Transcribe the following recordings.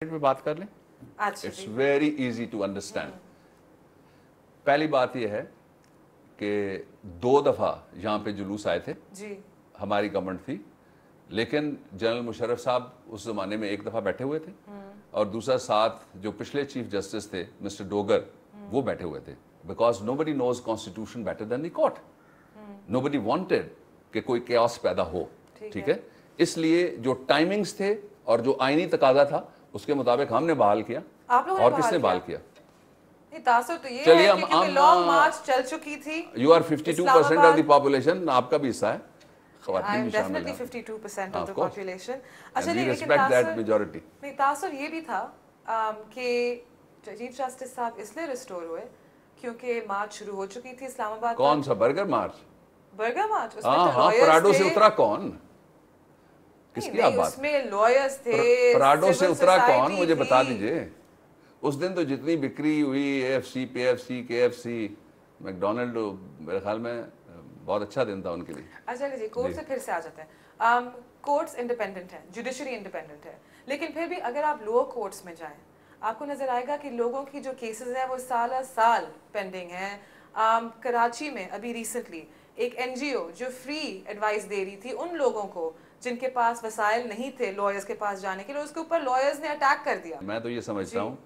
Minute में बात कर लें? It's very easy to understand. पहली बात यह है कि 2 दफ़ा यहाँ पे जुलूस आए थे जी। हमारी गवर्नमेंट थी, लेकिन जनरल मुशर्रफ साहब उस ज़माने में 1 दफ़ा बैठे हुए थे और दूसरा साथ जो पिछले चीफ जस्टिस थे मिस्टर डोगर वो बैठे हुए थे, because nobody knows constitution better than the court. Nobody wanted कि कोई केओस पैदा हो, ठीक है। इसलिए जो टाइमिंग्स थे और जो आईनी तकाजा था उसके मुताबिक हमने बहाल किया। और किसने बहाल किया? तो ये चलिए हम लॉन्ग मार्च चल चुकी थी। You are 52% of the population, आपका भी हिस्सा है। I'm definitely 52% of the population. अच्छा, we respect that majority. नहीं, तासुर ये भी था कि चीफ जस्टिस साहब इसलिए रिस्टोर हुए क्योंकि मार्च शुरू हो चुकी थी इस्लामाबाद। कौन सा बर्गर मार्च? बर्गर मार्च? हाँ, पराडो से उतरा कौन? किसकी आप बात? उसमें लॉयर्स थे। पराडो से उतरा कौन, मुझे बता दीजिए। उस दिन तो जितनी बिक्री हुई AFC, PFC, KFC, मैकडोनल्ड, मेरे ख्याल में बहुत अच्छा दिन था उनके लिए। अच्छा जी, कोर्ट से फिर से आ जाते हैं। कोर्ट्स इंडिपेंडेंट है, जुडिशरी इंडिपेंडेंट है, लेकिन फिर भी अगर आप लोअर कोर्ट्स में जाएं आपको नजर आएगा कि लोगों की जो केसेस हैं वो साल पेंडिंग हैं। कराची में अभी रिसेंटली एक NGO जो फ्री एडवाइस दे रही थी उन लोगों को जिनके पास वसाइल नहीं थे लॉयर्स के पास जाने के लिए, उसके ऊपर लॉयर्स ने अटैक कर दिया। मैं तो ये समझता हूँ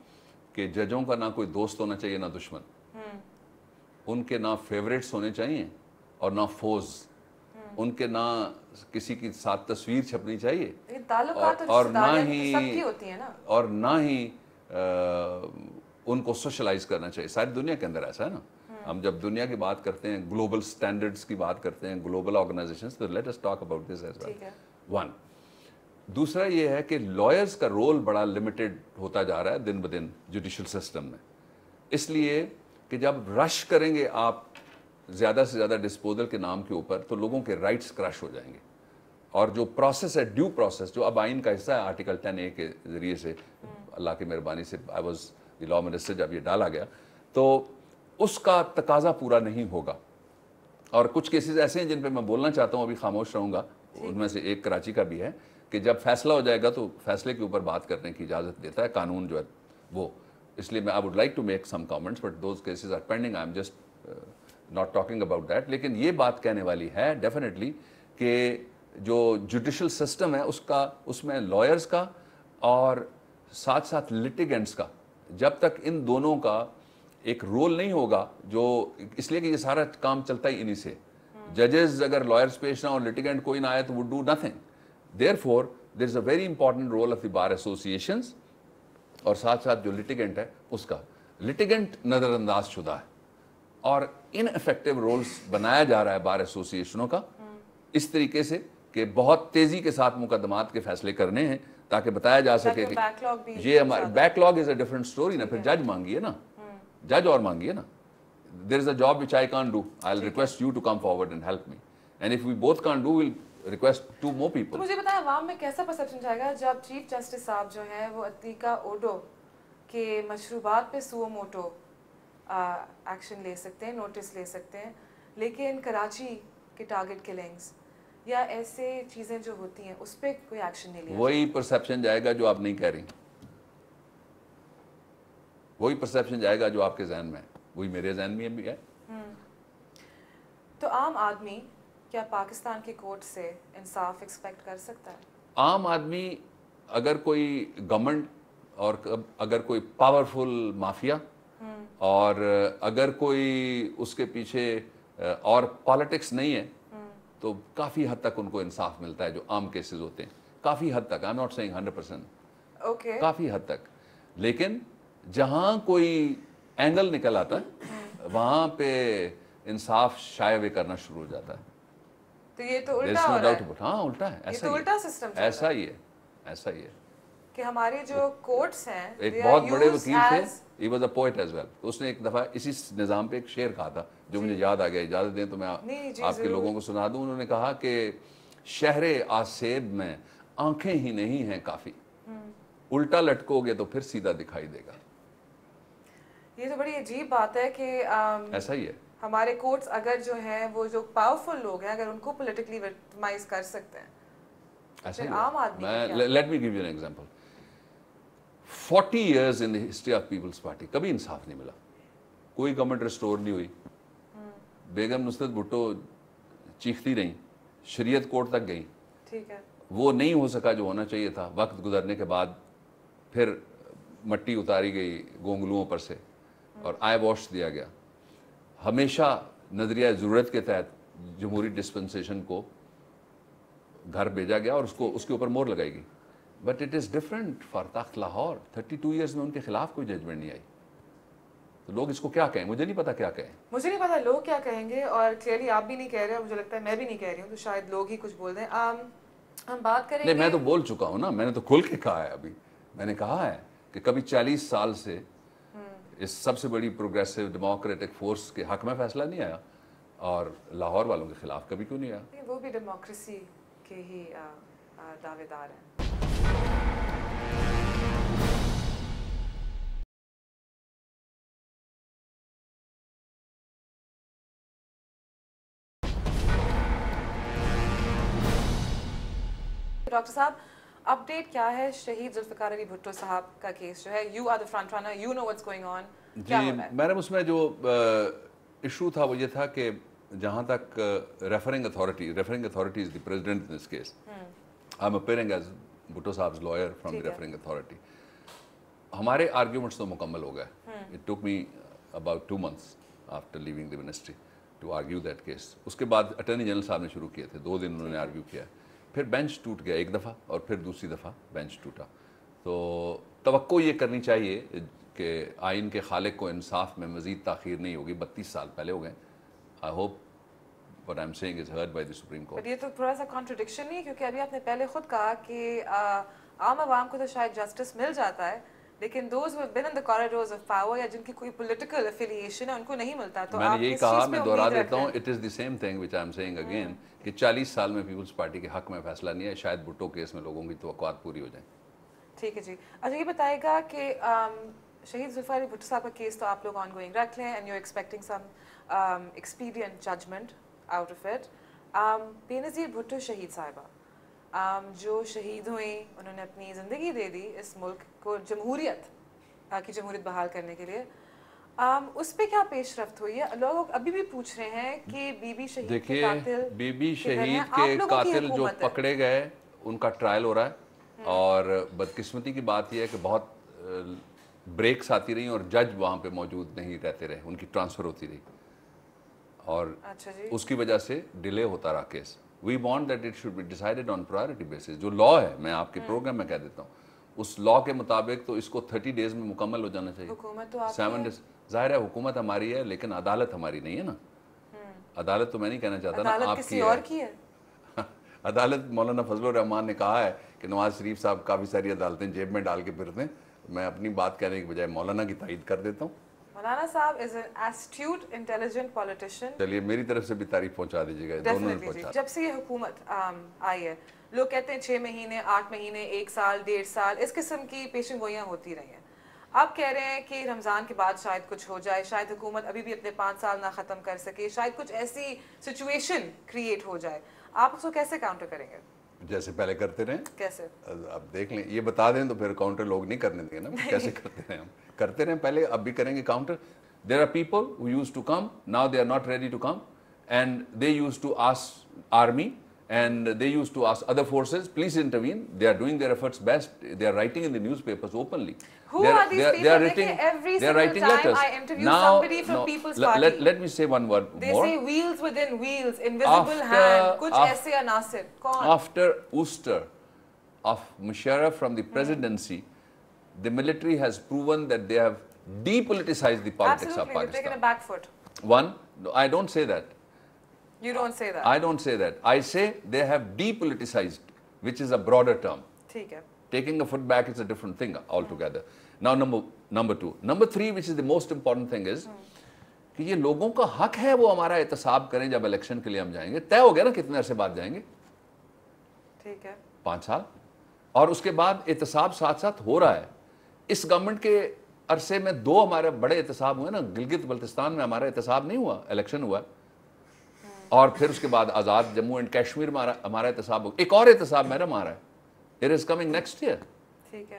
कि जजों का ना कोई दोस्त होना चाहिए ना दुश्मन, उनके ना फेवरेट्स होने चाहिए और ना फोज, उनके ना किसी की साथ तस्वीर छपनी चाहिए और ना ही उनको सोशलाइज करना चाहिए। सारी दुनिया के अंदर ऐसा है ना। हम जब दुनिया की बात करते हैं, ग्लोबल स्टैंडर्ड्स की बात करते हैं, ग्लोबल ऑर्गेनाइजेशंस, तो let us talk about this as well. One, दूसरा ये है कि लॉयर्स का रोल बड़ा लिमिटेड होता जा रहा है दिन ब दिन जुडिशल सिस्टम में, इसलिए कि जब रश करेंगे आप ज़्यादा से ज़्यादा डिस्पोजल के नाम के ऊपर तो लोगों के राइट्स क्रश हो जाएंगे। और जो प्रोसेस है, ड्यू प्रोसेस, जो अब आइन का हिस्सा है आर्टिकल 10A के ज़रिए से, अल्लाह की मेहरबानी से I was the law minister जब ये डाला गया, तो उसका तकाजा पूरा नहीं होगा। और कुछ केसेस ऐसे हैं जिन पे मैं बोलना चाहता हूँ, अभी खामोश रहूँगा। उनमें से एक कराची का भी है कि जब फैसला हो जाएगा तो फैसले के ऊपर बात करने की इजाज़त देता है कानून जो है वो। इसलिए मैं I would like to make some comments, but those cases are pending, I am just not talking about that. लेकिन ये बात कहने वाली है डेफिनेटली कि जो जुडिशल सिस्टम है उसमें लॉयर्स का और साथ साथ लिटिगेंट्स का, जब तक इन दोनों का एक रोल नहीं होगा, जो इसलिए कि ये सारा काम चलता ही इन्हीं से। जजेस अगर लॉयर्स पेश ना और लिटिगेंट कोई ना आए तो would do nothing. Therefore there is a very important role of the bar associations और साथ साथ जो लिटिगेंट है उसका। लिटिगेंट नज़रअंदाज शुदा है और इनइफेक्टिव रोल्स बनाया जा रहा है बार एसोसिएशनों का इस तरीके से कि बहुत तेज़ी के साथ मुकदमात के फैसले करने हैं ताकि बताया जा सके कि ये हमारा backlog is a different story ना। फिर जज मांगिए ना, जज और मांगिए ना। There is a job which I can't do, I will request you to come forward and help me, and if we both can't do will request to more people. मुझे बताएं अवाम में कैसा परसेप्शन जाएगा जब चीफ जस्टिस साहब जो हैं वो अतीका ओडो के मशरूबात पे सुओ मोटो एक्शन ले सकते हैं, नोटिस ले सकते हैं, लेकिन कराची के टारगेट किलिंग्स या ऐसे चीज़ें जो होती हैं उस पर कोई एक्शन नहीं लिया। वही परसेप्शन जाएगा जो आप नहीं कह रही, वही परसेप्शन जाएगा जो आपके जहन में है, वही मेरे जहन में भी है। तो आम आदमी क्या पाकिस्तान की कोर्ट से इंसाफ एक्सपेक्ट कर सकता है? आम आदमी अगर कोई गवर्नमेंट और अगर कोई पावरफुल माफिया और अगर कोई उसके पीछे और पॉलिटिक्स नहीं है तो काफ़ी हद तक उनको इंसाफ मिलता है जो आम केसेस होते हैं, काफ़ी हद तक। I am not saying 100%, okay, काफ़ी हद तक। लेकिन जहाँ कोई एंगल निकल आता है वहाँ पे इंसाफ शाये करना शुरू हो जाता है। तो ये तो उल्टा हो रहा है। हाँ उल्टा है, ऐसा ही उल्टा सिस्टम ऐसा ही है, ऐसा ही है कि हमारे जो कोर्ट्स हैं, एक बहुत बड़े वकील थे, he was a poet as well, उसने एक दफ़ा इसी निज़ाम पे एक शेर कहा था जो मुझे याद आ गया, इजाज़त दें तो मैं आपके लोगों को सुना दूं। उन्होंने कहा कि शहरे आसेब में आंखें ही नहीं हैं काफ़ी, उल्टा लटकोगे तो फिर सीधा दिखाई देगा। ये तो बड़ी अजीब बात है कि ऐसा ही है। हमारे कोर्ट्स अगर जो है वो जो पावरफुल लोग हैं अगर उनको पॉलिटिकली विक्टिमाइज कर सकते हैं, ऐसा आम आदमी मैं let me give you an example. 40 years in the history of People's Party कभी इंसाफ नहीं मिला, कोई गवर्नमेंट रिस्टोर नहीं हुई, बेगम नुसरत भुट्टो चीखती रहीं, शरीयत कोर्ट तक गई, ठीक है, वो नहीं हो सका जो होना चाहिए था। वक्त गुजरने के बाद फिर मट्टी उतारी गई गोंगलुओं पर से और आई वॉश दिया गया। हमेशा नज़रिया ज़रूरत के तहत जमहूरी डिस्पेंसेशन को घर भेजा गया और उसको उसके ऊपर मोहर लगाएगी। But it is different for Takht Lahore. 32 years में उनके खिलाफ कोई जजमेंट नहीं आई, तो लोग इसको क्या कहें? मुझे नहीं पता क्या कहें, मुझे नहीं पता लोग क्या कहेंगे, और क्लियरली आप भी नहीं कह रहे हो, मुझे लगता है मैं भी नहीं कह रही हूँ, तो शायद लोग ही कुछ बोल दें। हम बात करेंगे। नहीं, मैं तो बोल चुका हूँ ना, मैंने तो खुल के कहा है। अभी मैंने कहा है कि कभी 40 साल से इस सबसे बड़ी प्रोग्रेसिव डेमोक्रेटिक फोर्स के हक में फैसला नहीं आया, और लाहौर वालों के खिलाफ कभी क्यों नहीं आया? वो भी डेमोक्रेसी के ही दावेदार हैं। डॉक्टर साहब, अपडेट क्या है शहीद जुल्फ़िकार अली भुट्टो साहब का केस जो है? You are the front runner, you know what's going on, क्या हो रहा है? मैडम, उसमें जो इशू था वो ये था कि जहाँ तक referring authority is the president in this case, I am appearing as Bhutto साहब lawyer from the referring authority. हमारे आर्ग्यूमेंट्स तो मुकम्मल हो गए। It took me about 2 months after leaving the ministry to argue that case. उसके बाद attorney general साहब ने शुरू किए थे, 2 दिन उन्होंने आर्ग्यू किया, फिर बेंच टूट गया एक दफ़ा और फिर दूसरी दफ़ा बेंच टूटा। तो तवक्को ये करनी चाहिए कि आइन के खालिक को इंसाफ में मज़ीद ताख़ीर नहीं होगी। 32 साल पहले हो गए। I hope what I am saying is heard by the supreme court. But ये तो थोड़ा सा कॉन्ट्रडिक्शन नहीं है, क्योंकि अभी आपने पहले खुद कहा कि आम आवाम को तो शायद जस्टिस मिल जाता है, लेकिन those who been in the corridors of power या जिनकी कोई पॉलिटिकल एफिलिएशन है उनको नहीं मिलता। तो मैंने यही कहा, मैं दोहरा देता हूँ, it is the same thing which I am saying again कि 40 साल में पीपल्स पार्टी के हक में फैसला नहीं है। शायद भुट्टो केस में लोगों की तवक्कुआत पूरी हो जाए। ठीक है जी। अच्छा, ये बताएगा कि शहीद जुल्फ़िकार अली भुट्टो साहब का केस तो आप लोग ऑन गोइंग रख लें and you expecting some expedient judgment out of it. Benazir Bhutto शहीद साहिबा जो शहीद हुई, उन्होंने अपनी ज़िंदगी दे दी इस मुल्क को जमहूरियत की जमहूरियत बहाल करने के लिए, उस पे क्या पेशरफ्त हुई है? लोग अभी भी पूछ रहे हैं कि बीबी शहीद के कातिल, बीबी शहीद के कातिल जो पकड़े गए उनका ट्रायल हो रहा है, और बदकिस्मती की बात यह है कि बहुत ब्रेक्स आती रही और जज वहाँ पे मौजूद नहीं रहते रहे, उनकी ट्रांसफ़र होती रही और उसकी वजह से डिले होता रहा case. We want that it should be decided on priority basis. जो लॉ है, मैं आपके प्रोग्राम में कह देता हूँ, उस लॉ के मुताबिक तो इसको 30 days में मुकम्मल हो जाना चाहिए। हुकूमत तो 7 days, जाहिर है हुकूमत हमारी है, लेकिन अदालत हमारी नहीं है ना। अदालत तो मैं नहीं कहना चाहता ना, आपकी और की है। अदालत मौलाना फजलुर रहमान ने कहा है कि नवाज शरीफ साहब काफ़ी सारी अदालतें जेब में डाल के फिरते हैं। मैं अपनी बात कहने की बजाय मौलाना की तायीद कर देता हूँ। मौलाना साहब is an astute intelligent politician. चलिए, मेरी तरफ से भी तारीफ पहुंचा दीजिएगा, दोनों ने पहुंचा। जब से ये हुकूमत आई है, लोग कहते हैं 6 महीने, 8 महीने, 1 साल, 1.5 साल, इस किस्म की पेशन गोइयाँ होती रही हैं। आप कह रहे हैं कि रमज़ान के बाद शायद कुछ हो जाए, शायद हुकूमत अभी भी अपने 5 साल ना ख़त्म कर सके, शायद कुछ ऐसी सिचुएशन क्रिएट हो जाए। आप उसको कैसे काउंटर करेंगे? जैसे पहले करते रहे। कैसे? अब देख लें, ये बता दें तो फिर काउंटर लोग नहीं करने देंगे ना। कैसे करते रहे? हम करते रहे पहले, अब भी करेंगे counter. There are people who used to come, now they are not ready to come, and they used to ask army and they used to ask other forces, please intervene. They are doing their efforts best. They are writing in the newspapers openly. Who are these people? They are writing, every they are writing single letters. time I interview somebody from People's Party. Let me say one word they more. They say wheels within wheels, invisible hand, kuch aise anasir. Kaun? After ouster of Musharraf from the presidency, the military has proven that they have depoliticized the politics of Pakistan. Absolutely, they've taken a back foot. One, I don't say that. You don't say that. I don't say that. I say they have depoliticized, which is a broader term. ठीक है. Taking a foot back is a different thing altogether. Now, number 2. Number 3, which is the most important thing is कि ये लोगों का हक है वो हमारा एहतसाब करें जब इलेक्शन के लिए हम जाएंगे। तय हो गया ना कितने अरसे बाद जाएंगे? ठीक है, 5 साल। और उसके बाद एहतसाब साथ साथ हो रहा है। इस गवर्नमेंट के अरसे में 2 हमारे बड़े एहतसाब हुए ना। गिलगित बल्तिस्तान में हमारा एहतसाब नहीं हुआ, इलेक्शन हुआ, और फिर उसके बाद आज़ाद जम्मू एंड कश्मीर में हमारा एहतसाब हो। एक और एहतसाब मैडम आ रहा है, it is coming next year.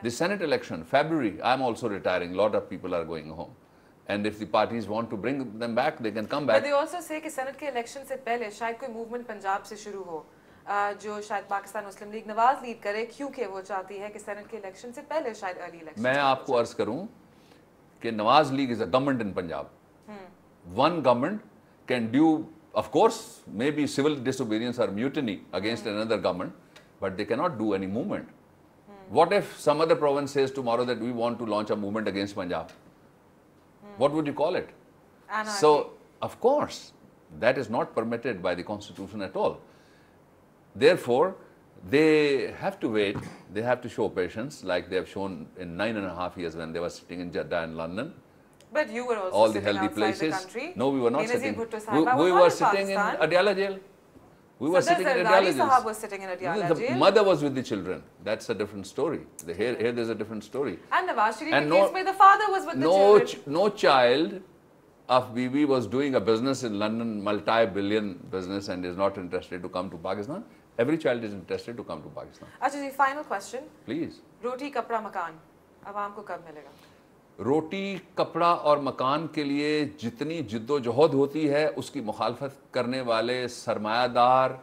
The Senate election, February, I'm also retiring. A lot of people are going home. And if the parties want to bring them back, they can come back. But they also say कि Senate के election से पहले शायद कोई movement Punjab से शुरू हो, जो शायद पाकिस्तान मुस्लिम लीग नवाज लीड करे, क्योंकि वो चाहती है कि Senate के election से पहले शायद early election. मैं आपको अर्ज करूं कि Nawaz league is a government in Punjab. One government can do, of course, maybe civil disobedience or mutiny against another government, but they cannot do any movement. What if some other province says tomorrow that we want to launch a movement against Punjab? What would you call it? Anarchy. So, of course, that is not permitted by the constitution at all. Therefore, they have to wait, they have to show patience like they have shown in 9.5 years when they were sitting in Jeddah and London. But you were also All the sitting healthy outside places. the country. No, we were not Benazir sitting. Bhutto Sahiba We was were not in sitting in Pakistan. Adiala jail. We were sitting in Zardari Adiala Sahab jail. was sitting in Adiala The jail. mother was with the children. That's a different story. Here there's a different story. And Nawaz Sharif And case where the father was with the children. No child of Bibi was doing a business in London, multi-billion business, and is not interested to come to Pakistan. Every child is interested to come to Pakistan. अच्छा जी, final question. Please. रोटी कपड़ा मकान आवाम को कब मिलेगा? रोटी कपड़ा और मकान के लिए जितनी जिद्दोजहद होती है उसकी मुखालफत करने वाले सरमायादार,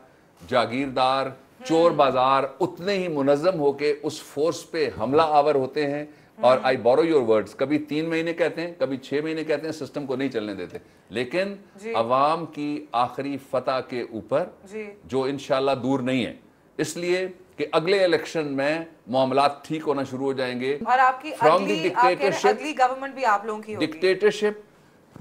जागीरदार, चोर बाजार उतने ही मुनज़्ज़म होके उस फोर्स पे हमला आवर होते हैं. और आई बोरो योर वर्ड्स, कभी 3 महीने कहते हैं, कभी 6 महीने कहते हैं, सिस्टम को नहीं चलने देते. लेकिन अवाम की आखिरी फतह के ऊपर जो इंशाल्लाह दूर नहीं है, इसलिए कि अगले इलेक्शन में मामलात ठीक होना शुरू हो जाएंगे. और आपकी अगली गवर्नमेंट भी आप लोगों की होगी. Dictatorship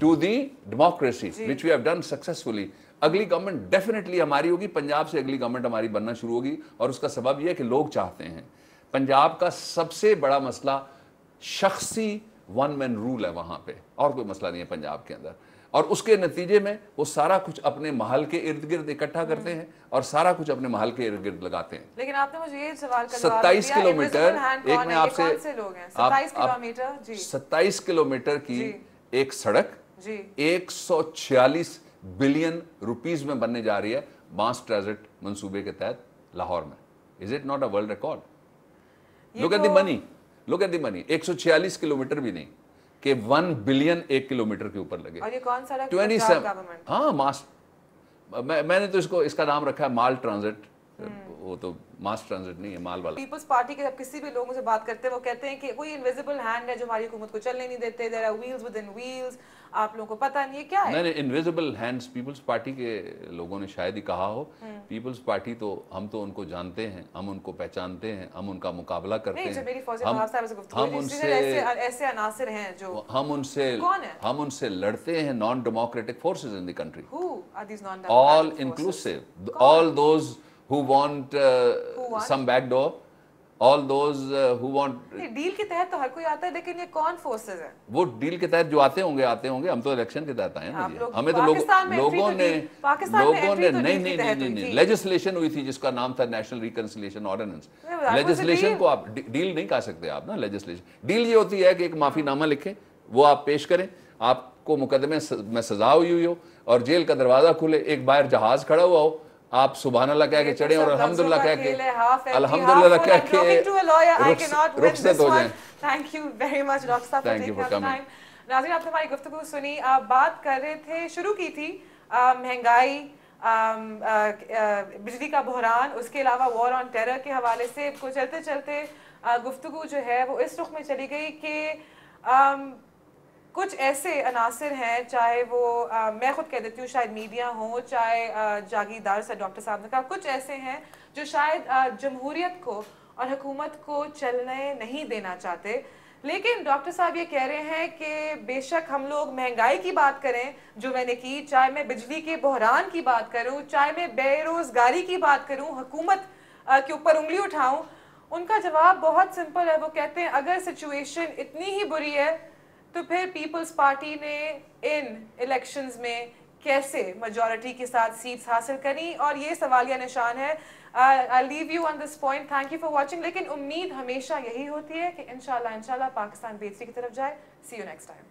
to the democracy which we have done successfully. अगली गवर्नमेंट डेफिनेटली हमारी होगी. पंजाब से अगली गवर्नमेंट हमारी बनना शुरू होगी. और उसका सबब यह है कि लोग चाहते हैं. पंजाब का सबसे बड़ा मसला शख्सी वन मैन रूल है वहां पे, और कोई मसला नहीं है पंजाब के अंदर. और उसके नतीजे में वो सारा कुछ अपने महल के इर्द गिर्द इकट्ठा करते हैं और सारा कुछ अपने महल के इर्द गिर्द लगाते हैं. लेकिन आपने मुझे ये सवाल का 27 किलोमीटर, एक में आपसे 27 किलोमीटर की एक सड़क 146 बिलियन रुपीस में बनने जा रही है मास ट्रांजिट मंसूबे के तहत लाहौर में. Is it not a world record? Look at the money, look at the money. 146 kilometre भी नहीं कि 1 बिलियन 1 किलोमीटर के ऊपर लगे. और ये कौन सा 27. हाँ, मास, मैंने तो इसका नाम रखा है माल ट्रांजिट. वो तो मास ट्रांजिट नहीं है, माल वाला. पीपल्स पार्टी के जब किसी भी लोगों से बात करते हैं वो कहते हैं कि कोई इनविजिबल हैंड है जो हमारी हुकूमत को चलने नहीं देते. There are wheels within wheels. आप लोगों को पता नहीं है क्या है. नहीं, इनविजिबल हैंड्स पीपल्स पार्टी के लोगों ने शायद ही कहा हो. पीपल्स पार्टी तो हम तो उनको जानते हैं, हम उनको पहचानते हैं, हम उनका मुकाबला करते हैं. ऐसे अनासिर हैं जो हम उनसे लड़ते हैं. Non democratic forces in the country, all inclusive, all those who want some backdoor, all those who want. Deal के तहत तो हर कोई आता है, लेकिन ये कौन फोर्सेस हैं? वो डील के तहत जो आते होंगे. हम तो इलेक्शन के तहत आए हैं. हमें तो लोगों ने नहीं लेजिस्लेशन हुई थी जिसका नाम था नेशनल रिकंसिलिएशन ऑर्डिनेंस. लेजिस्लेशन को आप डील नहीं कह सकते आप ना. लेजिस्लेशन डील ये होती है कि एक माफीनामा लिखे, वो आप पेश करें, आपको मुकदमे में सजा हुई हो और जेल का दरवाजा खुले, एक बाहर जहाज खड़ा हुआ हो, आप सुभान अल्लाह कह के चढ़े और अल्हम्दुलिल्लाह कह के रुखसत हो जाएं. Thank you very much doctor साहब फॉर टेकिंग द टाइम. नाज़रीन, आपने हमारी गुफ्तगू सुनी. आप बात कर रहे थे, शुरू की थी महंगाई, बिजली का बहरान, उसके अलावा वॉर ऑन टेरर के हवाले से. को चलते चलते गुफ्तगू जो है वो इस रुख में चली गई कि कुछ ऐसे अनासिर हैं, चाहे वो मैं खुद कह देती हूँ शायद मीडिया हो, चाहे जागीरदार से डॉक्टर साहब ने कहा, कुछ ऐसे हैं जो शायद जमहूरियत को और हुकूमत को चलने नहीं देना चाहते. लेकिन डॉक्टर साहब ये कह रहे हैं कि बेशक हम लोग महंगाई की बात करें जो मैंने की, चाहे मैं बिजली के बहरान की बात करूँ, चाहे मैं बेरोजगारी की बात करूँ, हुकूमत के ऊपर उंगली उठाऊँ, उनका जवाब बहुत सिंपल है. वो कहते हैं अगर सिचुएशन इतनी ही बुरी है तो फिर पीपल्स पार्टी ने इन इलेक्शंस में कैसे मेजॉरिटी के साथ सीट्स हासिल करी, और ये सवालिया निशान है. I leave you on this point. Thank you for watching. लेकिन उम्मीद हमेशा यही होती है कि इंशाल्लाह पाकिस्तान बेहतरी की तरफ जाए. सी यू नेक्स्ट टाइम.